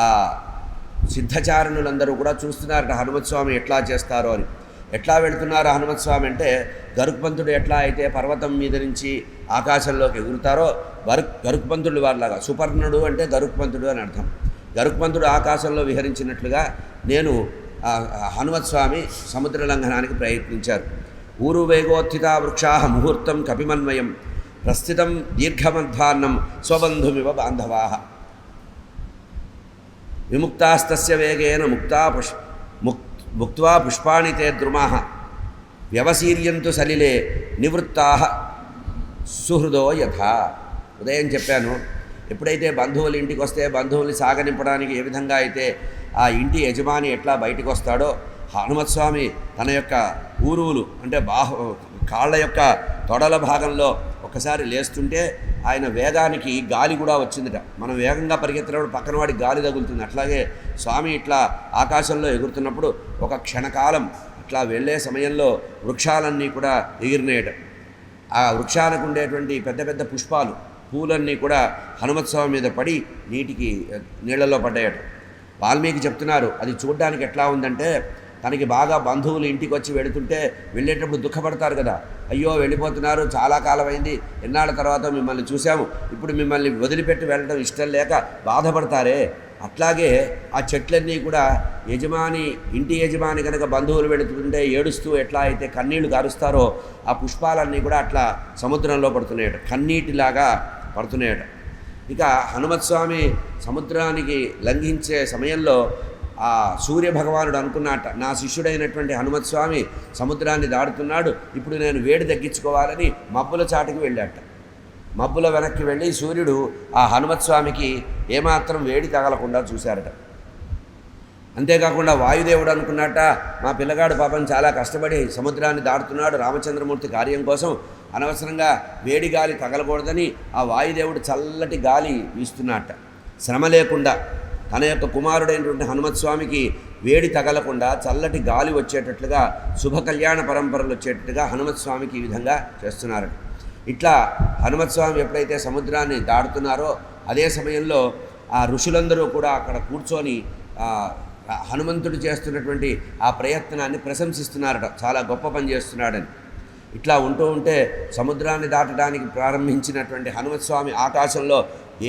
ఆ సిద్ధచారణులందరూ కూడా చూస్తున్నారట హనుమత్స్వామి ఎట్లా చేస్తారో అని. ఎట్లా వెళుతున్నారు హనుమత్స్వామి అంటే, గరుక్పంతుడు ఎట్లా అయితే పర్వతం మీద నుంచి ఆకాశంలోకి ఎగురుతారో గరుక్పంతుడు వారిలాగా. సుపర్ణుడు అంటే గరుక్పంతుడు అని అర్థం. గరుక్పంతుడు ఆకాశంలో విహరించినట్లుగా నేను హనుమత్స్వామి సముద్ర లంఘనానికి ప్రయత్నించారు. ఊరు వేగోత్థిత వృక్షా ముహూర్తం కపిమన్వయం ప్రస్థితం దీర్ఘమధ్వాన్నం స్వబంధుమివ బాంధవా విముక్తాస్తస్య వేగేన ముక్త్వా పుష్పాణి తే ద్రుమాః వ్యవసీర్యంతు సలిలే నివృత్తాః సుహృదో యథా. ఉదయం చెప్పాను, ఎప్పుడైతే బంధువులు ఇంటికి వస్తే బంధువుల్ని సాగనింపడానికి ఏ విధంగా అయితే ఆ ఇంటి యజమాని ఎట్లా బయటికి వస్తాడో, హనుమత్స్వామి తన యొక్క ఊరువులు అంటే కాళ్ళ యొక్క తొడల భాగంలో ఒకసారి లేస్తుంటే ఆయన వేగానికి గాలి కూడా వచ్చిందిట. మనం వేగంగా పరిగెత్తినప్పుడు పక్కన వాడికి గాలి తగులుతుంది. అట్లాగే స్వామి ఇట్లా ఆకాశంలో ఎగురుతున్నప్పుడు ఒక క్షణకాలం అట్లా వెళ్ళే సమయంలో వృక్షాలన్నీ కూడా ఎగిరినాయట. ఆ వృక్షాలకు ఉండేటువంటి పెద్ద పెద్ద పుష్పాలు పూలన్నీ కూడా హనుమత్స్వామి మీద పడి నీళ్ళలో పడ్డాయట. వాల్మీకి చెప్తున్నారు, అది చూడడానికి ఎట్లా ఉందంటే, తనకి బాగా బంధువులు ఇంటికి వచ్చి వెళుతుంటే వెళ్ళేటప్పుడు దుఃఖపడతారు కదా, అయ్యో వెళ్ళిపోతున్నారు, చాలా కాలం అయింది, ఎన్నాళ్ళ తర్వాత మిమ్మల్ని చూసాము, ఇప్పుడు మిమ్మల్ని వదిలిపెట్టి వెళ్ళడం ఇష్టం లేక బాధపడతారే, అట్లాగే ఆ చెట్లన్నీ కూడా ఇంటి యజమాని కనుక బంధువులు వెళుతుంటే ఏడుస్తూ ఎట్లా అయితే కన్నీళ్లు కారుస్తారో ఆ పుష్పాలన్నీ కూడా అట్లా సముద్రంలో పడుతున్నాయట, కన్నీటిలాగా పడుతున్నాయట. ఇక హనుమత్స్వామి సముద్రానికి లంఘించే సమయంలో ఆ సూర్యభగవానుడు అనుకున్నట్ట, నా శిష్యుడైనటువంటి హనుమత్స్వామి సముద్రాన్ని దాడుతున్నాడు, ఇప్పుడు నేను వేడి తగ్గించుకోవాలని మబ్బుల చాటుకు వెళ్ళాట. మబ్బుల వెనక్కి వెళ్ళి సూర్యుడు ఆ హనుమత్స్వామికి ఏమాత్రం వేడి తగలకుండా చూశారట. అంతేకాకుండా వాయుదేవుడు అనుకున్నట్ట, మా పిల్లగాడు పాపం చాలా కష్టపడి సముద్రాన్ని దాటుతున్నాడు రామచంద్రమూర్తి కార్యం కోసం, అనవసరంగా వేడి గాలి తగలకూడదని ఆ వాయుదేవుడు చల్లటి గాలి వీస్తున్నట్ట. శ్రమ లేకుండా తన యొక్క కుమారుడైనటువంటి హనుమత్స్వామికి వేడి తగలకుండా చల్లటి గాలి వచ్చేటట్లుగా శుభ కళ్యాణ పరంపరలు వచ్చేటట్టుగా హనుమత్స్వామికి ఈ విధంగా చేస్తున్నారు. ఇట్లా హనుమత్స్వామి ఎప్పుడైతే సముద్రాన్ని దాటుతున్నారో అదే సమయంలో ఆ ఋషులందరూ కూడా అక్కడ కూర్చొని హనుమంతుడు చేస్తున్నటువంటి ఆ ప్రయత్నాన్ని ప్రశంసిస్తున్నారట, చాలా గొప్ప పని చేస్తున్నాడని. ఇట్లా ఉంటూ ఉంటే సముద్రాన్ని దాటడానికి ప్రారంభించినటువంటి హనుమత్స్వామి ఆకాశంలో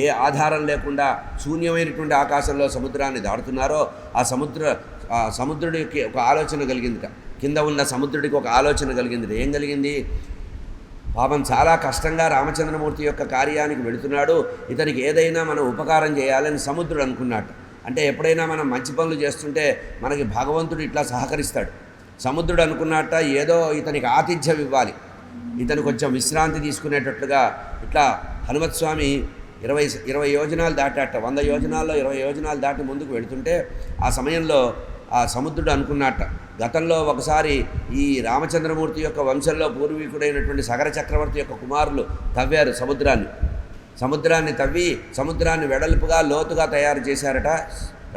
ఏ ఆధారం లేకుండా శూన్యమైనటువంటి ఆకాశంలో సముద్రాన్ని దాటుతున్నారో ఆ సముద్రుడికి ఒక ఆలోచన కలిగిందిట. కింద ఉన్న సముద్రుడికి ఒక ఆలోచన కలిగింది. ఏం కలిగింది? పాపం చాలా కష్టంగా రామచంద్రమూర్తి యొక్క కార్యానికి వెళుతున్నాడు, ఇతనికి ఏదైనా మనం ఉపకారం చేయాలని సముద్రుడు అనుకున్నాడు. అంటే ఎప్పుడైనా మనం మంచి పనులు చేస్తుంటే మనకి భగవంతుడు ఇట్లా సహకరిస్తాడు. సముద్రుడు అనుకున్నట్ట ఏదో ఇతనికి ఆతిథ్యం ఇవ్వాలి, ఇతను కొంచెం విశ్రాంతి తీసుకునేటట్లుగా. ఇట్లా హనుమత్స్వామి 20 యోజనాలు దాటాట. 100 యోజనాల్లో 20 యోజనాలు దాటి ముందుకు వెళుతుంటే ఆ సమయంలో ఆ సముద్రుడు అనుకున్నట్ట, గతంలో ఒకసారి ఈ రామచంద్రమూర్తి యొక్క వంశంలో పూర్వీకుడైనటువంటి సగర చక్రవర్తి యొక్క కుమారులు తవ్వారు సముద్రాన్ని తవ్వి సముద్రాన్ని వెడల్పుగా లోతుగా తయారు చేశారట.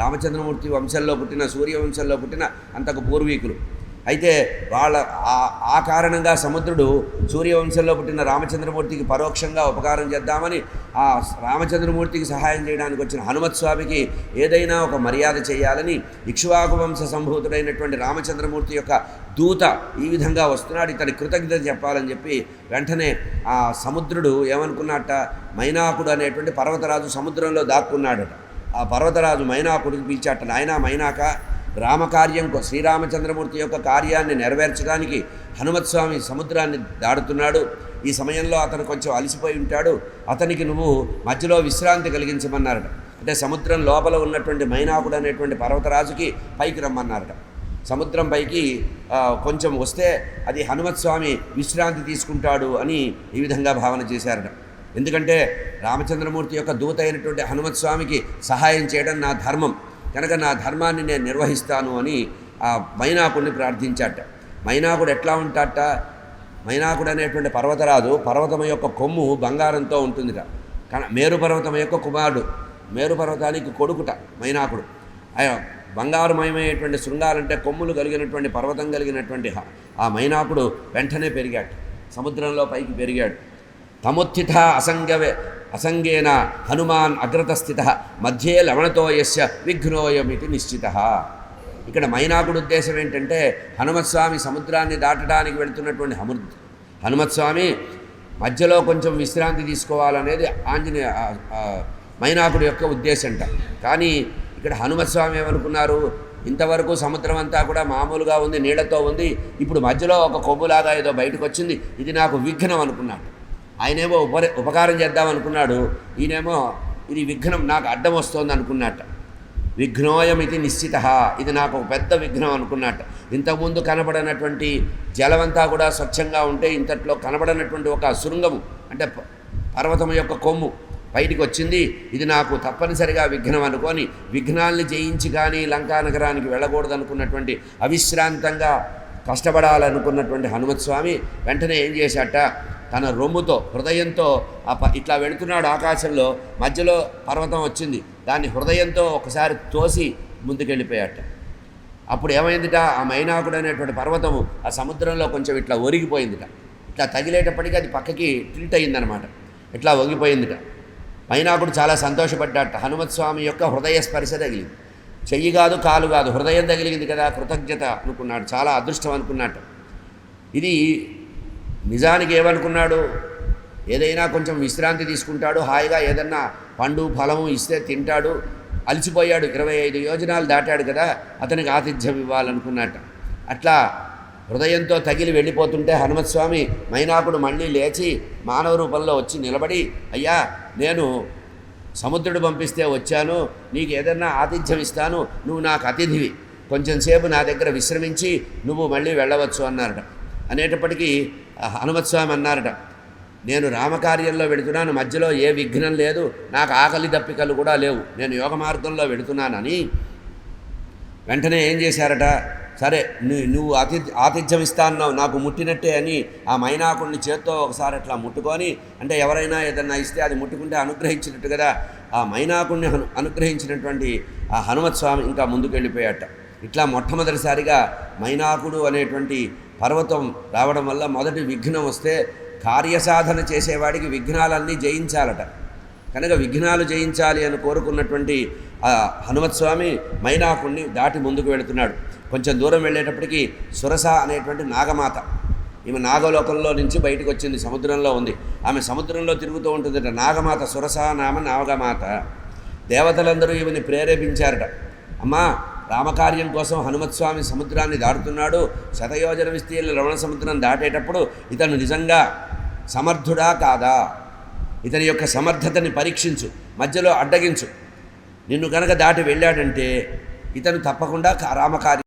రామచంద్రమూర్తి వంశంలో పుట్టిన సూర్యవంశంలో పుట్టిన అంతకు పూర్వీకులు. అయితే ఆ కారణంగా సముద్రుడు సూర్యవంశంలో పుట్టిన రామచంద్రమూర్తికి పరోక్షంగా ఉపకారం చేద్దామని ఆ రామచంద్రమూర్తికి సహాయం చేయడానికి వచ్చిన హనుమత్స్వామికి ఏదైనా ఒక మర్యాద చేయాలని ఇక్ష్వాకు వంశ సంభూతుడైనటువంటి రామచంద్రమూర్తి యొక్క దూత ఈ విధంగా వస్తున్నాడు, ఇతని కృతజ్ఞత చెప్పాలని చెప్పి వెంటనే ఆ సముద్రుడు ఏమనుకున్నట్ట, మైనాకుడు అనేటువంటి పర్వతరాజు సముద్రంలో దాక్కున్నాడట. ఆ పర్వతరాజు మైనాకుడికి పిలిచాట, నాయనా మైనాక, రామకార్యం శ్రీరామచంద్రమూర్తి యొక్క కార్యాన్ని నెరవేర్చడానికి హనుమత్స్వామి సముద్రాన్ని దాడుతున్నాడు, ఈ సమయంలో అతను కొంచెం అలసిపోయి ఉంటాడు, అతనికి నువ్వు మధ్యలో విశ్రాంతి కలిగించమన్నారట. అంటే సముద్రం లోపల ఉన్నటువంటి మైనాకుడు అనేటువంటి పర్వతరాజుకి పైకి రమ్మన్నారట. సముద్రం పైకి కొంచెం వస్తే అది హనుమత్స్వామి విశ్రాంతి తీసుకుంటాడు అని ఈ విధంగా భావన చేశారట. ఎందుకంటే రామచంద్రమూర్తి యొక్క దూత అయినటువంటి హనుమత్స్వామికి సహాయం చేయడం నా ధర్మం కనుక నా ధర్మాన్ని నేను నిర్వహిస్తాను అని ఆ మైనాకుడిని ప్రార్థించాట. మైనాకుడు ఎట్లా ఉంటాట, మైనాకుడు అనేటువంటి పర్వతరాజు పర్వతం యొక్క కొమ్ము బంగారంతో ఉంటుందిట. మేరు పర్వతం యొక్క కుమారుడు, మేరు పర్వతానికి కొడుకుట మైనాకుడు. బంగారుమయమైనటువంటి శృంగాలంటే కొమ్ములు కలిగినటువంటి పర్వతం కలిగినటువంటి ఆ మైనాకుడు వెంటనే పెరిగాడు, సముద్రంలో పైకి పెరిగాడు. తముత్థిత అసంగేన హనుమాన్ అగ్రతస్థిత మధ్యే లవణతోయస్య విఘ్నోయమితి నిశ్చిత. ఇక్కడ మైనాకుడు ఉద్దేశం ఏంటంటే హనుమత్స్వామి సముద్రాన్ని దాటడానికి వెళుతున్నటువంటి హనుమత్స్వామి మధ్యలో కొంచెం విశ్రాంతి తీసుకోవాలనేది మైనాకుడు యొక్క ఉద్దేశంట. కానీ ఇక్కడ హనుమత్స్వామి ఏమనుకున్నారు, ఇంతవరకు సముద్రం అంతా కూడా మామూలుగా ఉంది, నీళ్లతో ఉంది, ఇప్పుడు మధ్యలో ఒక కొమ్ములాగా ఏదో బయటకు వచ్చింది, ఇది నాకు విఘ్నం అనుకున్నాడు. ఆయనేమో ఉపకారం చేద్దాం అనుకున్నాడు, ఈయనేమో ఇది విఘ్నం, నాకు అడ్డం వస్తుంది అనుకున్నట్ట. విఘ్నోయం ఇది నిశ్చిత, ఇది నాకు ఒక పెద్ద విఘ్నం అనుకున్నట్ట. ఇంతకుముందు కనబడినటువంటి జలమంతా కూడా స్వచ్ఛంగా ఉంటే ఇంతట్లో కనబడినటువంటి ఒక శృంగము అంటే పర్వతం యొక్క కొమ్ము బయటికి వచ్చింది, ఇది నాకు తప్పనిసరిగా విఘ్నం అనుకొని విఘ్నాల్ని జయించి కానీ లంకా నగరానికి వెళ్ళకూడదు అనుకున్నటువంటి అవిశ్రాంతంగా కష్టపడాలనుకున్నటువంటి హనుమత్స్వామి వెంటనే ఏం చేశాట, తన రొమ్ముతో హృదయంతో ఇట్లా వెళుతున్నాడు ఆకాశంలో, మధ్యలో పర్వతం వచ్చింది, దాన్ని హృదయంతో ఒకసారి తోసి ముందుకెళ్ళిపోయాట. అప్పుడు ఏమైందిట, ఆ మైనాకుడు అనేటువంటి పర్వతము ఆ సముద్రంలో కొంచెం ఇట్లా ఒరిగిపోయిందిట. ఇట్లా తగిలేటప్పటికీ అది పక్కకి టిల్ట్ అయిందనమాట, ఇట్లా వంగిపోయిందిట. మైనాకుడు చాలా సంతోషపడ్డాట. హనుమత్స్వామి యొక్క హృదయ స్పర్శ తగిలింది, చెయ్యి కాదు కాలు కాదు, హృదయం తగిలింది కదా, కృతజ్ఞత అనుకున్నాడు, చాలా అదృష్టం అనుకున్నట్టు. ఇది నిజానికి ఏమనుకున్నాడు, ఏదైనా కొంచెం విశ్రాంతి తీసుకుంటాడు, హాయిగా ఏదన్నా పండు ఫలము ఇస్తే తింటాడు, అలసిపోయాడు, 25 యోజనాలు దాటాడు కదా, అతనికి ఆతిథ్యం ఇవ్వాలనుకున్నట్ట. అట్లా హృదయంతో తగిలి వెళ్ళిపోతుంటే హనుమత్స్వామి మైనాకుడు మళ్ళీ లేచి మానవ రూపంలో వచ్చి నిలబడి, అయ్యా నేను సముద్రుడు పంపిస్తే వచ్చాను, నీకు ఏదన్నా ఆతిథ్యం ఇస్తాను, నువ్వు నాకు అతిథివి, కొంచెంసేపు నా దగ్గర విశ్రమించి నువ్వు మళ్ళీ వెళ్ళవచ్చు అన్నారట. అనేటప్పటికీ హనుమత్స్వామి అన్నారట, నేను రామకార్యంలో వెళుతున్నాను, మధ్యలో ఏ విఘ్నం లేదు, నాకు ఆకలి దప్పికలు కూడా లేవు, నేను యోగ మార్గంలో వెళుతున్నానని వెంటనే ఏం చేశారట, సరే నువ్వు ఆతిథ్యం ఇస్తాన్నావు, నాకు ముట్టినట్టే అని ఆ మైనాకుడిని చేత్తో ఒకసారి అట్లా ముట్టుకొని, అంటే ఎవరైనా ఏదన్నా ఇస్తే అది ముట్టుకుంటే అనుగ్రహించినట్టు కదా, ఆ మైనాకుడిని అనుగ్రహించినటువంటి ఆ హనుమత్స్వామి ఇంకా ముందుకెళ్ళిపోయాట. ఇట్లా మొట్టమొదటిసారిగా మైనాకుడు అనేటువంటి పర్వతం రావడం వల్ల మొదటి విఘ్నం వస్తే కార్యసాధన చేసేవాడికి విఘ్నాలన్నీ జయించాలట. కనుక విఘ్నాలు జయించాలి అని కోరుకున్నటువంటి ఆ హనుమత్స్వామి మైనాకుడిని దాటి ముందుకు వెళుతున్నాడు. కొంచెం దూరం వెళ్ళేటప్పటికి సురస అనేటువంటి నాగమాత, ఈమె నాగలోకంలో నుంచి బయటకు వచ్చింది, సముద్రంలో ఉంది, ఆమె సముద్రంలో తిరుగుతూ ఉంటుందట. నాగమాత సురస నామ నాగమాత. దేవతలందరూ ఈమెని ప్రేరేపించారట, అమ్మా రామకార్యం కోసం హనుమత్స్వామి సముద్రాన్ని దాటుతున్నాడు, శతయోజన విస్తీర్ణ లవణ సముద్రం దాటేటప్పుడు ఇతను నిజంగా సమర్థుడా కాదా, ఇతని యొక్క సమర్థతని పరీక్షించు, మధ్యలో అడ్డగించు, నిన్ను కనుక దాటి వెళ్ళాడంటే ఇతను తప్పకుండా రామకార్యం